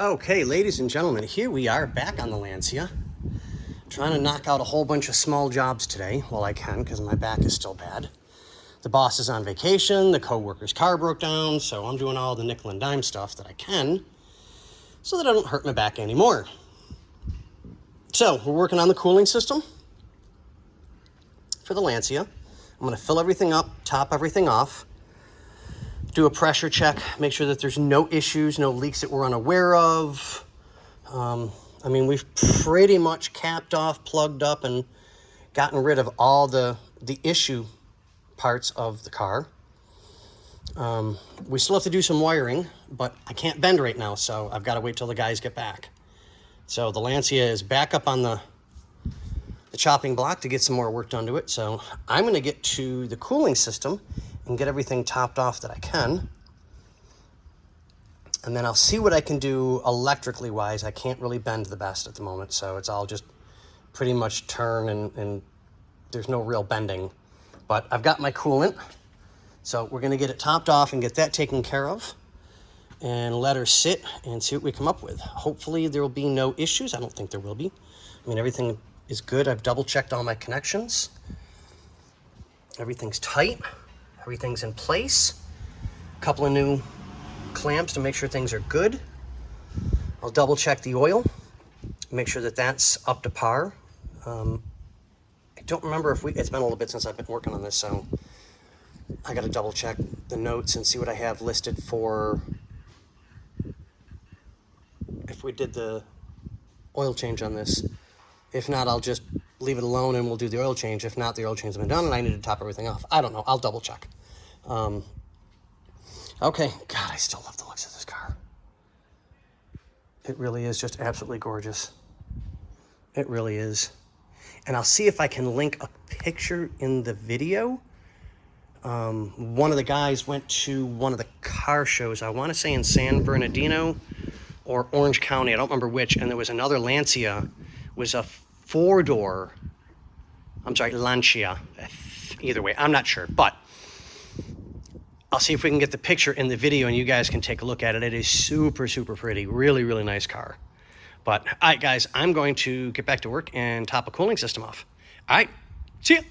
Okay, ladies and gentlemen, here we are back on the Lancia. Trying to knock out a whole bunch of small jobs today while I can, because my back is still bad. The boss is on vacation, the co-worker's car broke down, so I'm doing all the nickel and dime stuff that I can so that I don't hurt my back anymore. So, we're working on the cooling system for the Lancia. I'm going to fill everything up, top everything off, do a pressure check, make sure that there's no issues, no leaks that we're unaware of. I mean, we've pretty much capped off, plugged up, and gotten rid of all the issue parts of the car. We still have to do some wiring, but I can't bend right now, so I've got to wait till the guys get back. So the Lancia is back up on the chopping block to get some more work done to it. So I'm going to get to the cooling system and get everything topped off that I can. And then I'll see what I can do electrically wise. I can't really bend the best at the moment, so it's all just pretty much turn and there's no real bending. But I've got my coolant, so we're going to get it topped off and get that taken care of and let her sit and see what we come up with. Hopefully there will be no issues. I don't think there will be. I mean, everything is good. I've double checked all my connections. Everything's tight. Everything's in place. A couple of new clamps to make sure things are good. I'll double check the oil, make sure that that's up to par. I don't remember if it's been a little bit since I've been working on this, so I got to double check the notes and see what I have listed for if we did the oil change on this. If not, I'll just leave it alone and we'll do the oil change. If not, the oil change has been done and I need to top everything off. I don't know. I'll double check. Okay. God, I still love the looks of this car. It really is just absolutely gorgeous. It really is. And I'll see if I can link a picture in the video. One of the guys went to one of the car shows, I want to say in San Bernardino or Orange County. I don't remember which. And there was another Lancia. Was a four-door, I'm sorry, Lancia. Either way, I'm not sure, but I'll see if we can get the picture in the video and you guys can take a look at it. It is super, super pretty. Really, really nice car. But, all right, guys, I'm going to get back to work and top a cooling system off. All right, see ya.